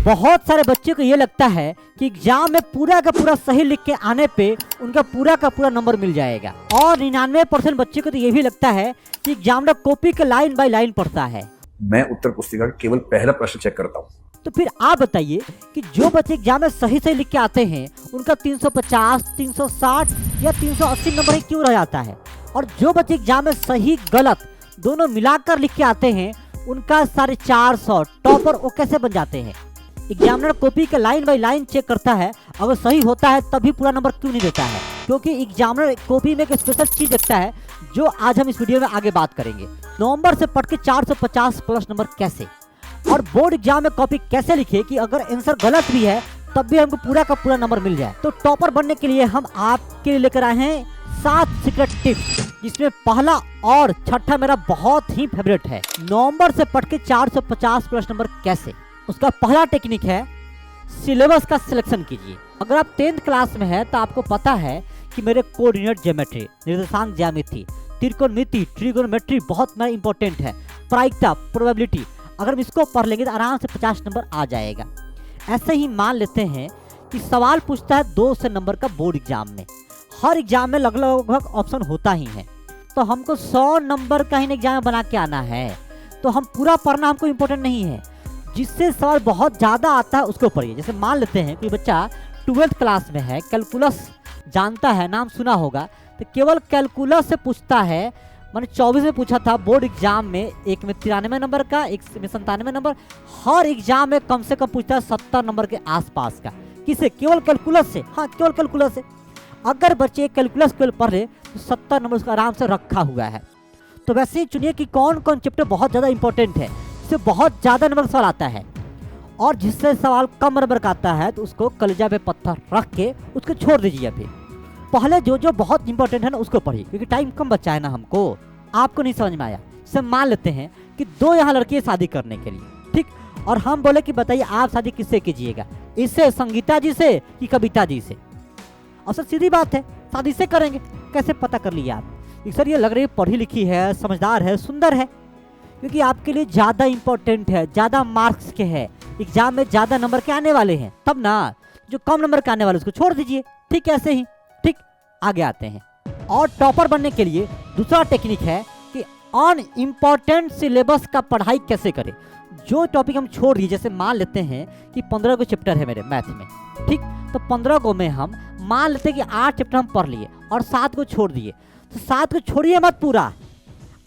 बहुत सारे बच्चे को ये लगता है कि एग्जाम में पूरा का पूरा सही लिख के आने पे उनका पूरा का पूरा नंबर मिल जाएगा, और 99% बच्चे को तो ये भी लगता है कि एग्जामिनर कॉपी के लाइन बाय लाइन पढ़ता है। मैं उत्तर पुस्तिका का केवल पहला प्रश्न चेक करता हूँ। तो फिर आप बताइए कि जो बच्चे एग्जाम में सही सही लिख के आते हैं उनका 350, 360 या 380 नंबर ही क्यों रह जाता है, और जो बच्चे एग्जाम में सही गलत दोनों मिलाकर लिख के आते हैं उनका 450 टॉपर वो कैसे बन जाते हैं। एग्जामिनर कॉपी के लाइन बाय लाइन चेक करता है, अगर सही होता है तभी पूरा नंबर क्यों नहीं देता है, क्योंकि एग्जामिनर कॉपी में एक स्पेशल चीज देखता है जो आज हम इस वीडियो में आगे बात करेंगे। नवंबर से पढ़ के 450 प्लस नंबर कैसे, और बोर्ड एग्जाम में कॉपी कैसे लिखे कि अगर आंसर गलत भी है तब भी हमको पूरा का पूरा नंबर मिल जाए। तो टॉपर बनने के लिए हम आपके लिए लेकर आए हैं 7 सीक्रेट टिप्स, जिसमें पहला और छठा मेरा बहुत ही फेवरेट है। नवंबर से पढ़ के 450 प्लस नंबर कैसे। उसका पहला टेक्निक है सिलेबस का सिलेक्शन कीजिए। अगर आप 10th क्लास में है तो आपको पता है कि मेरे कोऑर्डिनेट ज्योमेट्री, निर्देशांक ज्यामिति, त्रिकोणमिति, ट्रिगोनोमेट्री बहुत मेरा इंपॉर्टेंट है, प्रायिकता, प्रोबेबिलिटी, अगर हम इसको पढ़ लेंगे तो आराम से 50 नंबर आ जाएगा। ऐसे ही मान लेते हैं कि सवाल पूछता है 2 से नंबर का बोर्ड एग्जाम में, हर एग्जाम में लगभग ऑप्शन होता ही है, तो हमको 100 नंबर का ही एग्जाम बना के आना है, तो हम पूरा पढ़ना हमको इम्पोर्टेंट नहीं है। जिससे सवाल बहुत ज़्यादा आता है उसको पढ़िए। जैसे मान लेते हैं कोई बच्चा 12th क्लास में है, कैलकुलस जानता है, नाम सुना होगा, तो केवल कैलकुलस से पूछता है। मैंने 24 में पूछा था बोर्ड एग्जाम में, एक में 93 नंबर का, एक में 97 नंबर, हर एग्जाम में कम से कम पूछता है 70 नंबर के आसपास का। किसे? केवल कैलकुलस से। हाँ, केवल कैलकुलस से। अगर बच्चे कैलकुलस केवल पढ़ ले तो 70 नंबर उसका आराम से रखा हुआ है। तो वैसे ही चुनिए कि कौन कौन चैप्टर बहुत ज़्यादा इंपॉर्टेंट है, इससे बहुत ज़्यादा नंबर सवाल आता है, और जिससे सवाल कम नंबर का आता है तो उसको कलेजा पे पत्थर रख के उसको छोड़ दीजिए। फिर पहले जो जो बहुत इंपॉर्टेंट है ना उसको पढ़िए, क्योंकि टाइम कम बचा है ना हमको। आपको नहीं समझ में आया, सब मान लेते हैं कि 2 यहाँ लड़की शादी करने के लिए, ठीक, और हम बोले कि बताइए आप शादी किससे कीजिएगा, इससे, संगीता जी से कि कविता जी से। और सर सीधी बात है, शादी से करेंगे। कैसे पता कर लिया आप? सर ये लग रही है पढ़ी लिखी है, समझदार है, सुंदर है, क्योंकि आपके लिए ज़्यादा इंपॉर्टेंट है, ज़्यादा मार्क्स के है, एग्जाम में ज़्यादा नंबर के आने वाले हैं, तब ना। जो कम नंबर के आने वाले उसको छोड़ दीजिए। ठीक, ऐसे ही। ठीक, आगे आते हैं। और टॉपर बनने के लिए दूसरा टेक्निक है कि अन इम्पॉर्टेंट सिलेबस का पढ़ाई कैसे करें। जो टॉपिक हम छोड़ दिए, जैसे मान लेते हैं कि 15 को चैप्टर है मेरे मैथ में, ठीक, तो 15 को में हम मान लेते हैं कि 8 चैप्टर हम पढ़ लिए और 7 को छोड़ दिए, तो 7 को छोड़िए मत, पूरा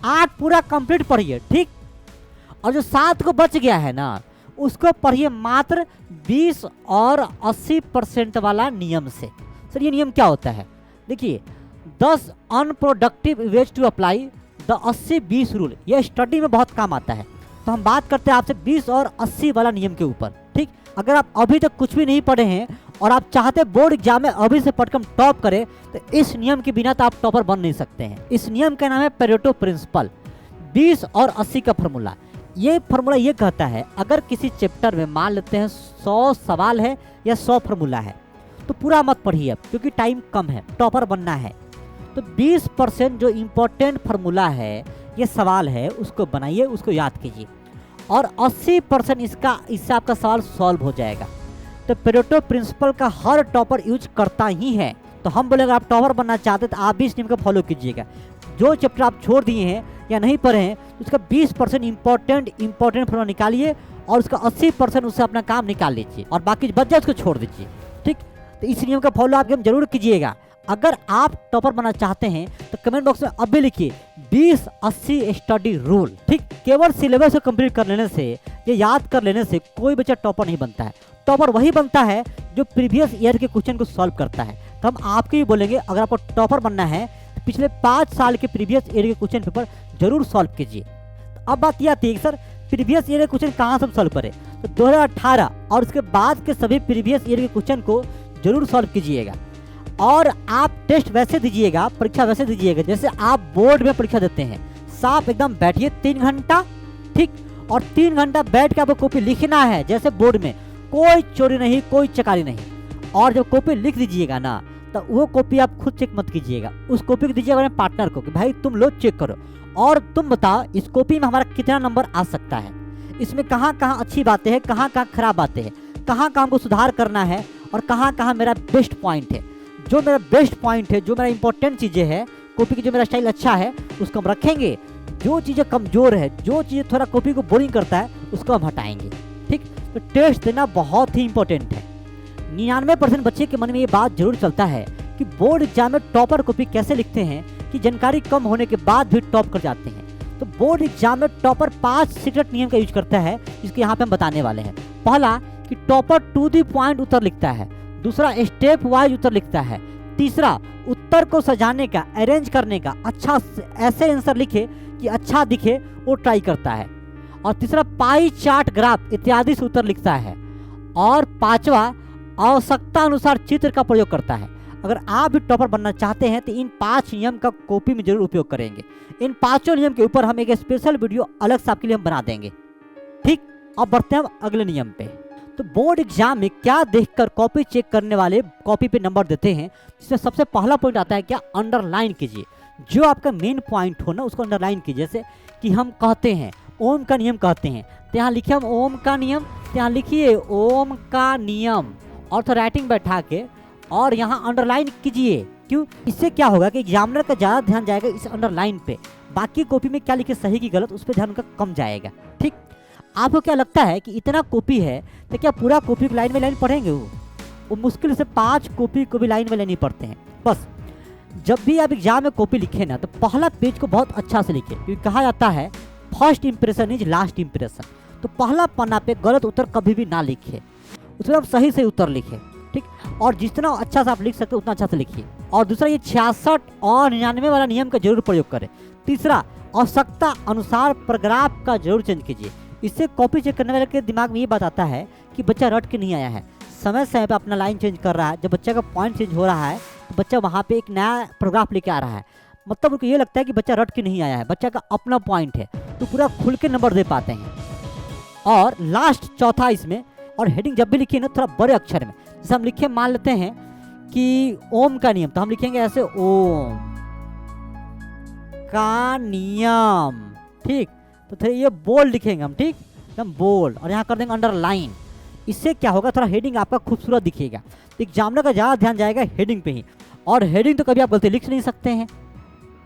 8 पूरा कंप्लीट पढ़िए, ठीक। और जो 7 को बच गया है ना उसको पढ़िए मात्र 20 और 80% वाला नियम से। सर ये नियम क्या होता है? देखिए, 10 unproductive ways to apply the 80-20 rule, ये स्टडी में बहुत काम आता है। तो हम बात करते हैं आपसे 20 और 80 वाला नियम के ऊपर, ठीक। अगर आप अभी तक कुछ भी नहीं पढ़े हैं और आप चाहते बोर्ड एग्जाम में अभी से पढ़कर हम टॉप करें, तो इस नियम के बिना तो आप टॉपर बन नहीं सकते हैं। इस नियम का नाम है पेरेटो प्रिंसिपल, 20 और 80 का फॉर्मूला। ये फॉर्मूला ये कहता है अगर किसी चैप्टर में मान लेते हैं 100 सवाल है या 100 फॉर्मूला है, तो पूरा मत पढ़िए अब, क्योंकि टाइम कम है, टॉपर बनना है। तो 20% जो इम्पोर्टेंट फॉर्मूला है, ये सवाल है, उसको बनाइए, उसको याद कीजिए, और 80% इससे आपका सवाल सॉल्व हो जाएगा। तो पेरेटो प्रिंसिपल का हर टॉपर यूज करता ही है। तो हम बोले अगर आप टॉपर बनना चाहते हैं तो आप भी इस नियम को फॉलो कीजिएगा। जो चैप्टर आप छोड़ दिए हैं या नहीं पढ़े हैं, उसका 20% इंपॉर्टेंट फॉर्मूला निकालिए और उसका 80% उससे अपना काम निकाल लीजिए, और बाकी बच जाए उसको छोड़ दीजिए, ठीक। तो इस नियम का फॉलो आप जरूर कीजिएगा। अगर आप टॉपर बनना चाहते हैं तो कमेंट बॉक्स में अभी लिखिए 20-80 स्टडी रूल, ठीक। केवल सिलेबस को कंप्लीट कर लेने से, ये याद कर लेने से कोई बच्चा टॉपर नहीं बनता है। टॉपर वही बनता है जो प्रीवियस ईयर के क्वेश्चन को सॉल्व करता है। तो हम आपके ही बोलेंगे अगर आपको टॉपर बनना है तो पिछले 5 साल के प्रीवियस ईयर के क्वेश्चन पेपर जरूर सॉल्व कीजिए। तो अब बात यह आती है सर प्रीवियस ईयर के क्वेश्चन कहाँ से हम सॉल्व करें, तो 2018 और उसके बाद के सभी प्रीवियस ईयर के क्वेश्चन को जरूर सॉल्व कीजिएगा। और आप टेस्ट वैसे दीजिएगा, परीक्षा वैसे दीजिएगा जैसे आप बोर्ड में परीक्षा देते हैं। साफ एकदम बैठिए 3 घंटा, ठीक, और 3 घंटा बैठ के आपको कॉपी लिखना है जैसे बोर्ड में, कोई चोरी नहीं, कोई चकारी नहीं। और जब कॉपी लिख दीजिएगा ना, तो वो कॉपी आप खुद चेक मत कीजिएगा, उस कॉपी को दीजिएगा अपने पार्टनर को कि भाई तुम लोग चेक करो और तुम बताओ इस कॉपी में हमारा कितना नंबर आ सकता है, इसमें कहाँ कहाँ अच्छी बातें हैं, कहाँ कहाँ खराब बातें हैं। कहाँ कहाँ हमको सुधार करना है और कहाँ कहाँ मेरा बेस्ट पॉइंट है। जो मेरा बेस्ट पॉइंट है, जो मेरा इंपॉर्टेंट चीज़ें है कॉपी की, जो मेरा स्टाइल अच्छा है उसको हम रखेंगे। जो चीज़ें कमज़ोर है, जो चीज़ें थोड़ा कॉपी को बोरिंग करता है उसको हम हटाएंगे। ठीक, तो टेस्ट देना बहुत ही इंपॉर्टेंट है। 99% बच्चे के मन में ये बात जरूर चलता है कि बोर्ड एग्जाम में टॉपर कॉपी कैसे लिखते हैं कि जानकारी कम होने के बाद भी टॉप कर जाते हैं। तो बोर्ड एग्जाम में टॉपर 5 सीक्रेट नियम का यूज करता है, जिसके यहाँ पे हम बताने वाले हैं। पहला कि टॉपर टू द पॉइंट उत्तर लिखता है। दूसरा, स्टेप वाइज उत्तर लिखता है। तीसरा, उत्तर को सजाने का, अरेंज करने का, अच्छा ऐसे आंसर लिखे कि अच्छा दिखे वो ट्राई करता है। और तीसरा, पाई चार्ट, ग्राफ इत्यादि से उत्तर लिखता है। और पांचवा, आवश्यकता अनुसार चित्र का प्रयोग करता है। अगर आप भी टॉपर बनना चाहते हैं तो इन 5 नियम का कॉपी में जरूर उपयोग करेंगे। इन 5 नियम के ऊपर हम एक स्पेशल वीडियो अलग से आपके लिए हम बना देंगे। ठीक, अब बढ़ते हैं अगले नियम पे। तो बोर्ड एग्जाम में क्या देखकर कॉपी चेक करने वाले कॉपी पे नंबर देते हैं, जिसमें सबसे पहला पॉइंट आता है क्या, अंडरलाइन कीजिए। जो आपका मेन पॉइंट हो ना उसको अंडरलाइन कीजिए। जैसे कि हम कहते हैं ओम का नियम कहते हैं, तो यहाँ लिखिए हम ओम का नियम, तो यहाँ लिखिए ओम का नियम और तो राइटिंग बैठा के और यहाँ अंडरलाइन कीजिए। क्यों? इससे क्या होगा कि एग्जामिनर का ज़्यादा ध्यान जाएगा इस अंडरलाइन पे, बाकी कॉपी में क्या लिखे सही की गलत उस पर ध्यान उनका कम जाएगा। ठीक, आपको क्या लगता है कि इतना कॉपी है तो क्या पूरा कॉपी को लाइन में लाइन पढ़ेंगे? वो मुश्किल से 5 कॉपी को भी लाइन में लाइन नहीं पढ़ते हैं। बस जब भी आप एग्जाम में कॉपी लिखे ना तो पहला पेज को बहुत अच्छा से लिखे, क्योंकि कहा जाता है first impression is last impression. तो पहला पन्ना पे गलत उत्तर कभी भी ना लिखे, उसमें आप सही से उत्तर लिखे। ठीक, और जितना अच्छा से आप लिख सकते उतना अच्छा से लिखिए। और दूसरा, ये 66 और 99 वाला नियम का जरूर प्रयोग करें। तीसरा, आवश्यकता अनुसार पैराग्राफ का जरूर चेंज कीजिए। इससे कॉपी चेक करने वाले के दिमाग में ये बात आता है कि बच्चा रट के नहीं आया है, समय समय पे अपना लाइन चेंज कर रहा है। जब बच्चा का पॉइंट चेंज हो रहा है तो बच्चा वहाँ पे एक नया पैराग्राफ लेके आ रहा है, मतलब उनको ये लगता है कि बच्चा रट के नहीं आया है, बच्चा का अपना पॉइंट है, तो पूरा खुल के नंबर दे पाते हैं। और लास्ट चौथा इसमें, और हेडिंग जब भी लिखिए ना थोड़ा बड़े अक्षर में। जैसे हम लिखे, मान लेते हैं कि ओम का नियम, तो हम लिखेंगे ऐसे ओम का नियम। ठीक, तो फिर ये बोल्ड लिखेंगे हम, ठीक, एकदम बोल्ड, और यहाँ कर देंगे अंडरलाइन। इससे क्या होगा, थोड़ा हेडिंग आपका खूबसूरत दिखेगा। तो एग्जामिनर का ज़्यादा ध्यान जाएगा हेडिंग पे ही, और हेडिंग तो कभी आप गलती लिख नहीं सकते हैं।